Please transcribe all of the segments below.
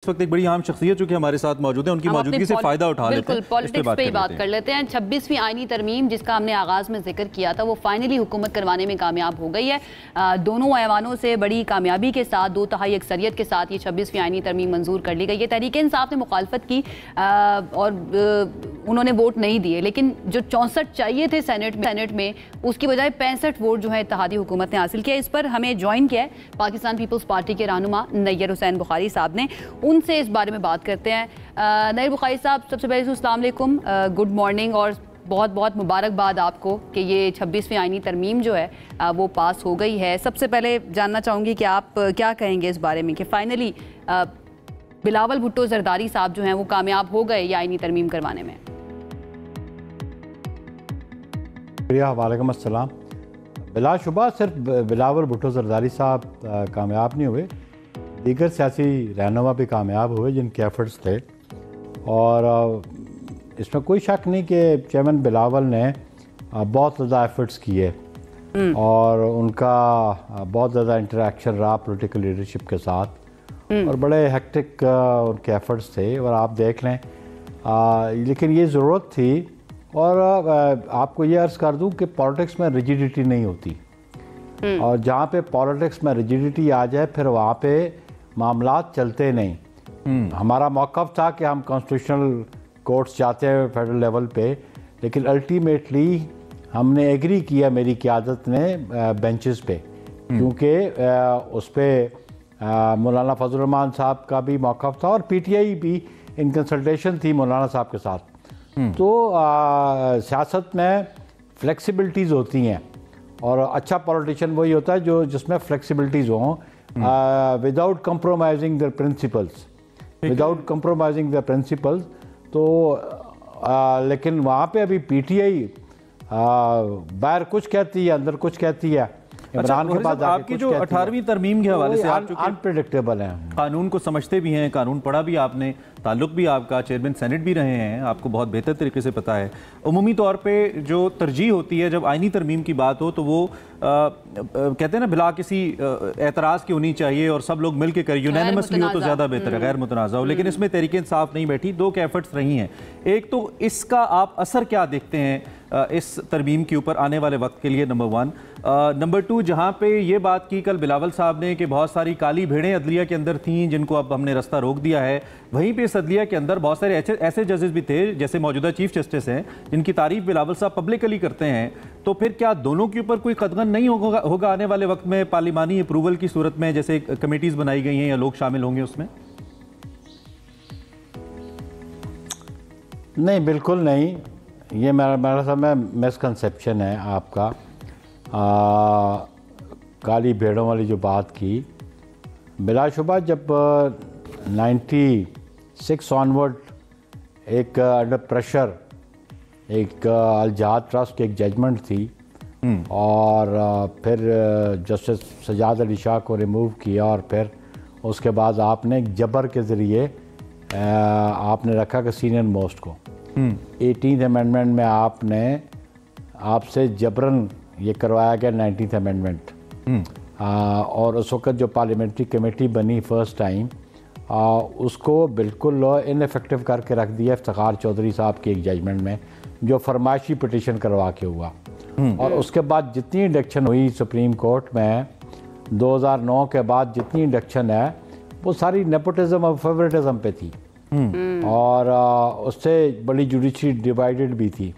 इस वक्त एक बड़ी आम शख्सियत जो कि हमारे साथ मौजूद है, उनकी मौजूदगी से फायदा उठा लेते हैं। पॉलिटिक्स पे ही बात कर लेते हैं। 26वीं आईनी तरमीम जिसका हमने आगाज में जिक्र किया था वो फाइनली हुकूमत करवाने में कामयाब हो गई है। दोनों ऐवानों से बड़ी कामयाबी के साथ 2/3 अक्सरियत के साथ ये 26वीं आईनी तरमीम मंजूर कर ली गई है। तहरीक-ए-इंसाफ ने मुखालफत की और उन्होंने वोट नहीं दिए, लेकिन जो 64 चाहिए थे सेनेट में उसकी बजाय 65 वोट जो है इत्तेहादी हुकूमत ने हासिल किया। इस पर हमें ज्वाइन किया है पाकिस्तान पीपल्स पार्टी के रहनुमा नैयर हुसैन बुखारी साहब ने। उनसे इस बारे में बात करते हैं। नैयर बुखारी साहब, सबसे पहले तो अस्सलाम वालेकुम, गुड मॉर्निंग और बहुत बहुत मुबारकबाद आपको कि ये 26वीं आईनी तरमीम जो है वो पास हो गई है। सबसे पहले जानना चाहूँगी कि आप क्या कहेंगे इस बारे में कि फाइनली बिलावल भुट्टो जरदारी साहब जो हैं वो कामयाब हो गए ये आईनी तरमीम करवाने में। वालेकुम अस्सलाम। बिलाशुबा सिर्फ बिलावल भुट्टो जरदारी साहब कामयाब नहीं हुए, दीगर सियासी रहनुमा भी कामयाब हुए जिनके एफर्ट्स थे। और इसमें कोई शक नहीं कि चेयरमैन बिलावल ने बहुत ज़्यादा एफर्ट्स किए और उनका बहुत ज़्यादा इंटरेक्शन रहा पॉलिटिकल लीडरशिप के साथ और बड़े हेक्टिक उनके एफर्ट्स थे। और आप देख लें, लेकिन ये ज़रूरत थी। और आपको ये अर्ज़ कर दूं कि पॉलिटिक्स में रिजिडिटी नहीं होती, और जहाँ पे पॉलिटिक्स में रिजिडिटी आ जाए फिर वहाँ पे मामलात चलते नहीं। हमारा मौक़िफ़ था कि हम कॉन्स्टिट्यूशनल कोर्ट्स जाते हैं फेडरल लेवल पे, लेकिन अल्टीमेटली हमने एग्री किया मेरी क़यादत ने बेंचेस पे, क्योंकि उस पर मौलाना फजल रहमान साहब का भी मौक़िफ़ था और पीटीआई भी इन कंसल्टेशन थी मौलाना साहब के साथ। तो सियासत में फ्लेक्सिबिलिटीज़ होती हैं और अच्छा पॉलिटिशियन वही होता है जो जिसमें फ्लेक्सिबिलिटीज़ हों विदाउट कंप्रोमाइजिंग द प्रिंसिपल्स, तो लेकिन वहाँ पे अभी पीटीआई बाहर कुछ कहती है अंदर कुछ कहती है। इमरान के बाद आपकी जो 18वीं तरमीम के हवाले से आप अनप्रेडिक्टेबल हैं, कानून को समझते भी हैं, कानून पढ़ा भी आपने, ताल्लुक भी आपका चेयरमैन सेनेट भी रहे हैं, आपको बहुत बेहतर तरीके से पता है। उमूमी तौर पे जो तरजीह होती है जब आईनी तरमीम की बात हो तो वो कहते हैं ना बिला किसी एतराज़ की होनी चाहिए और सब लोग मिल के करें, यूनानिमसली हो तो ज़्यादा बेहतर है, गैर मुतनाज़ा हो। लेकिन इसमें तहरीक इंसाफ नहीं बैठी, दो के एफर्ट्स रही हैं। एक तो इसका आप असर क्या देखते हैं इस तरमीम के ऊपर आने वाले वक्त के लिए, नंबर 1। नंबर 2, जहाँ पे ये बात की कल बिलावल साहब ने कि बहुत सारी काली भेड़ें अदलिया के अंदर थीं जिनको अब हमने रास्ता रोक दिया है, वहीं पे इस अदलिया के अंदर बहुत सारे ऐसे जजेस भी थे जैसे मौजूदा चीफ जस्टिस हैं जिनकी तारीफ बिलावल साहब पब्लिकली करते हैं। तो फिर क्या दोनों के ऊपर कोई कदगन नहीं होगा आने वाले वक्त में पार्लिमानी अप्रूवल की सूरत में, जैसे कमेटीज बनाई गई हैं या लोग शामिल होंगे उसमें? नहीं, बिल्कुल नहीं। ये मेरा सब में मिसकंसेप्शन है आपका। काली भेड़ों वाली जो बात की, बिलाशुबा जब 96 ऑनवर्ड एक अंडर प्रेशर एक अल जहाद ट्रस्ट की एक जजमेंट थी और फिर जस्टिस सजाद अली शाह को रिमूव किया और फिर उसके बाद आपने जबर के ज़रिए आपने रखा कि सीनियर मोस्ट को 18th अमेंडमेंट में आपसे जबरन ये करवाया गया 19th अमेंडमेंट। और उस वक़्त जो पार्लियामेंट्री कमेटी बनी फर्स्ट टाइम उसको बिल्कुल इनफेक्टिव करके रख दिया इफ्तिखार चौधरी साहब की एक जजमेंट में, जो फरमाइशी पिटिशन करवा के हुआ। और उसके बाद जितनी इंडक्शन हुई सुप्रीम कोर्ट में 2009 के बाद जितनी इंडक्शन है वो सारी नेपोटिज्म और फेवरेटिज्म पे थी और उससे बड़ी जुडिशरी डिवाइडेड भी थी।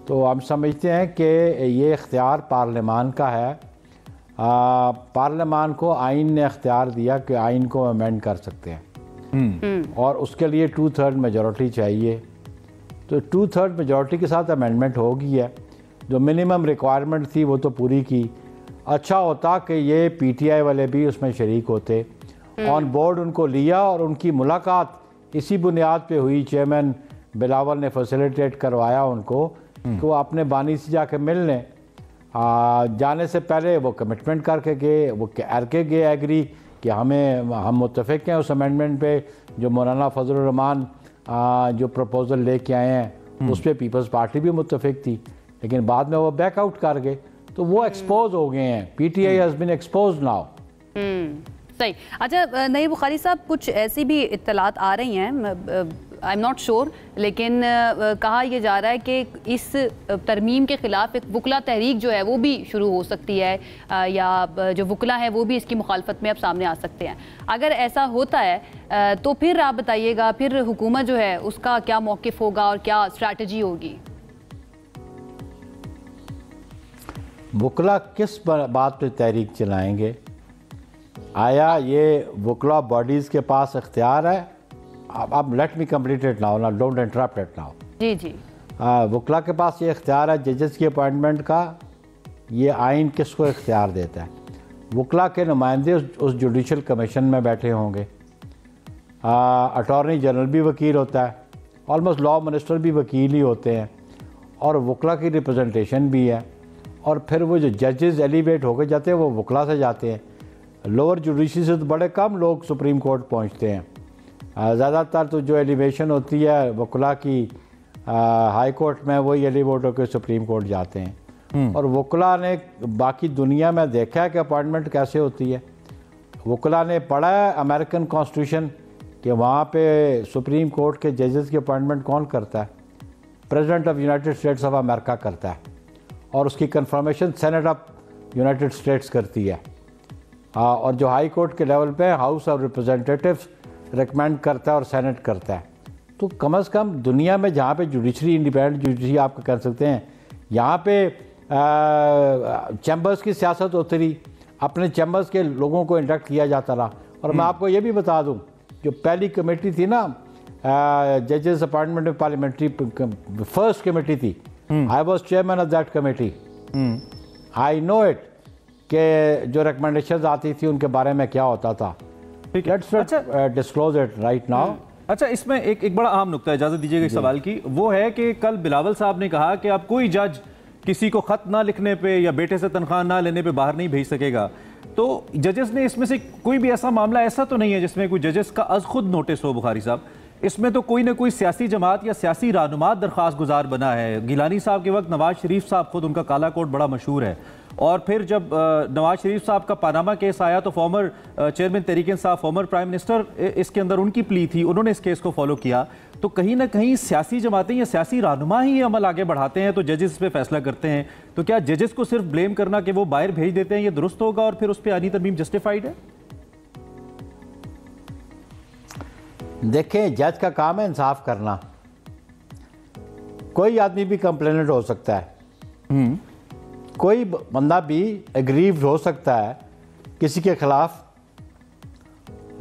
तो हम समझते हैं कि ये इख्तियार पार्लियामान का है। पार्लियामान को आइन ने इख्तियार दिया कि आइन को अमेंड कर सकते हैं और उसके लिए 2/3 मेजॉरिटी चाहिए। तो 2/3 मेजॉरिटी के साथ अमेंडमेंट हो गई है। जो मिनिमम रिक्वायरमेंट थी वो तो पूरी की। अच्छा होता कि ये पीटीआई वाले भी उसमें शरीक होते, ऑन बोर्ड उनको लिया और उनकी मुलाकात इसी बुनियाद पे हुई। चेयरमैन बिलावल ने फैसिलिटेट करवाया उनको कि वो अपने बानी से जाके मिल लें। जाने से पहले वो कमिटमेंट करके गए, वो करके गए एग्री कि हम मुत्तफिक हैं उस अमेंडमेंट पे जो मौलाना फजल रहमान जो प्रपोज़ल लेके आए हैं उस पर पीपल्स पार्टी भी मुत्तफिक थी, लेकिन बाद में वो बैकआउट कर गए। तो वो एक्सपोज हो गए हैं। PTI has been expose now. सही। अच्छा नईम बुखारी साहब, कुछ ऐसी भी इत्तलात आ रही हैं, आई एम नॉट श्योर, लेकिन कहा यह जा रहा है कि इस तरमीम के ख़िलाफ़ एक वकला तहरीक जो है वो भी शुरू हो सकती है, या जो वकला है वो भी इसकी मुखालफत में अब सामने आ सकते हैं। अगर ऐसा होता है तो फिर आप बताइएगा, फिर हुकूमत जो है उसका क्या मौक़िफ़ होगा और क्या स्ट्रैटेजी होगी? वकला किस बात पे तहरीक चलाएंगे? आया ये वकला बॉडीज़ के पास इख्तियार है? अब let me complete it now, ना डोंट इंटरप्ट इट नाउ। जी जी। वकला के पास ये इख्तियार है जजेस की अपॉइंटमेंट का। ये आइन किसको इख्तियार देता है? वकला के नुमाइंदे उस जुडिशल कमीशन में बैठे होंगे। अटॉर्नी जनरल भी वकील होता है, ऑलमोस्ट लॉ मिनिस्टर भी वकील ही होते हैं, और वकला की रिप्रेजेंटेशन भी है। और फिर वो जो जजेस एलिवेट होकर जाते हैं वो वकला से जाते हैं। लोअर जुडिशरी से तो बड़े कम लोग सुप्रीम कोर्ट पहुंचते हैं। ज़्यादातर तो जो एलिवेशन होती है वकला की हाई कोर्ट में, वही एलिवेट होकर सुप्रीम कोर्ट जाते हैं। और वकला ने बाकी दुनिया में देखा है कि अपॉइंटमेंट कैसे होती है। वकला ने पढ़ा है अमेरिकन कॉन्स्टिट्यूशन कि वहाँ पे सुप्रीम कोर्ट के जजेस की अपॉइंटमेंट कौन करता है? President of United states of America करता है, और उसकी confirmation senate of United states करती है। और जो हाई कोर्ट के लेवल पे हाउस ऑफ रिप्रेजेंटेटिव्स रिकमेंड करता है और सेनेट करता है। तो कम से कम दुनिया में जहाँ पे जुडिशरी, इंडिपेंडेंट जुडिशरी आप कह सकते हैं, यहाँ पे चैम्बर्स की सियासत होती रही, अपने चैम्बर्स के लोगों को इंडक्ट किया जाता रहा। और मैं आपको ये भी बता दूँ, जो पहली कमेटी थी ना जजेस अपॉइंटमेंट में पार्लियामेंट्री, फर्स्ट कमेटी थी, I was chairman of that committee. I know it कि जो रिकमेंडेशन आती थी उनके बारे में क्या होता था। Let's disclose it right now. अच्छा, इसमें एक बड़ा अहम नुक्ता है, इजाजत दीजिएगा एक सवाल की, वो है कि कल बिलावल साहब ने कहा कि अब कोई जज किसी को खत ना लिखने पे या बेटे से तनख्वाह ना लेने पे बाहर नहीं भेज सकेगा। तो जजेस ने इसमें से कोई भी ऐसा मामला ऐसा तो नहीं है जिसमें कोई जजेस का अज खुद नोटिस हो? बुखारी साहब, इसमें तो कोई ना कोई सियासी जमात या सियासी रहनुमा दरख्वास्त गुजार बना है। गिलानी साहब के वक्त नवाज शरीफ साहब खुद, उनका काला कोट बड़ा मशहूर है, और फिर जब नवाज शरीफ साहब का पानामा केस आया तो former chairman Tehreek Insaf, former prime minister, इसके अंदर उनकी प्ली थी, उन्होंने इस केस को फॉलो किया। तो कहीं ना कहीं सियासी जमातें या सियासी रहनुमा ही अमल आगे बढ़ाते हैं, तो जजेस इस पर फैसला करते हैं। तो क्या जजेस को सिर्फ ब्लेम करना कि वो बाहर भेज देते हैं ये दुरुस्त होगा और फिर उस पर आनी तरमीम जस्टिफाइड है? देखें, जज का काम है इंसाफ करना। कोई आदमी भी कंप्लेनेंट हो सकता है, कोई बंदा भी एग्रीव्ड हो सकता है किसी के खिलाफ,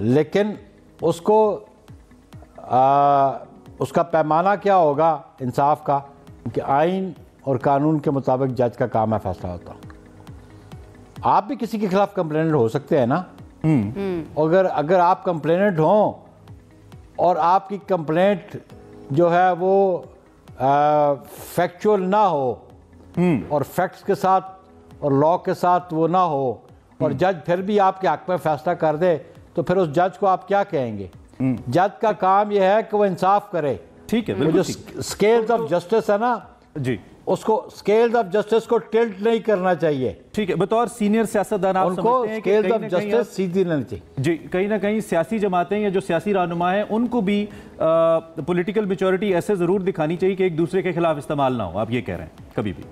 लेकिन उसको उसका पैमाना क्या होगा इंसाफ का कि आइन और कानून के मुताबिक जज का काम है फैसला होता। आप भी किसी के खिलाफ कंप्लेनेंट हो सकते हैं ना। अगर आप कंप्लेनेंट हों और आपकी कंप्लेंट जो है वो फैक्चुअल ना हो और फैक्ट्स के साथ और लॉ के साथ वो ना हो, और जज फिर भी आपके हक में फैसला कर दे, तो फिर उस जज को आप क्या कहेंगे? जज का काम यह है कि वो इंसाफ करे। ठीक है, वो जो स्केल्स ऑफ जस्टिस है ना जी, उसको स्केल्स ऑफ जस्टिस को टिल्ट नहीं करना चाहिए। ठीक है, बतौर सीनियर सियासतदान आप उनको समझते हैं कि स्केल्स ऑफ जस्टिस सीधी नहीं चाहिए? जी, कहीं ना कहीं सियासी जमातें या जो सियासी रहनुमा हैं उनको भी पॉलिटिकल मैच्योरिटी ऐसे जरूर दिखानी चाहिए कि एक दूसरे के खिलाफ इस्तेमाल ना हो। आप ये कह रहे हैं कभी भी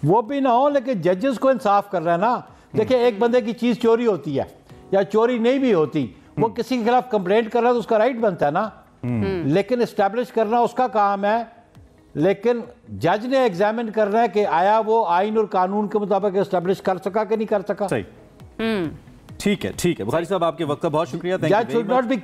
वो भी ना हो, लेकिन जजेस को इंसाफ कर रहा है ना। देखिए, एक बंदे की चीज चोरी होती है या चोरी नहीं भी होती, वो किसी के खिलाफ कंप्लेंट कर रहा है तो उसका राइट बनता है ना। लेकिन एस्टैब्लिश करना उसका काम है, लेकिन जज ने एग्जामिन करना है कि आया वो आइन और कानून के मुताबिक एस्टैब्लिश कर सका कि नहीं कर सका। सही, ठीक है, ठीक है। बुखारी साहब, आपके वक्त का बहुत शुक्रिया। जज should not be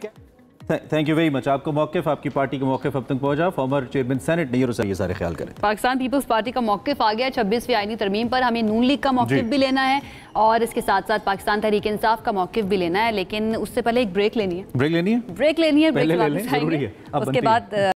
thank you very much. आपको मौक़िफ़, आपकी पार्टी का मौक़िफ़ अब तक पहुंचा। फॉर्मर चेयरमैन सेनेट नहीं, ये सारे ख्याल करें। पाकिस्तान पीपल्स पार्टी का मौक़िफ़ आ गया 26वीं आईनी तरमीम पर। हमें नून लीग का मौक़िफ़ भी लेना है और इसके साथ साथ पाकिस्तान तहरीक इंसाफ का मौक़िफ़ भी लेना है, लेकिन उससे पहले एक ब्रेक लेनी है। ब्रेक लेनी है, ब्रेक लेनी है, उसके बाद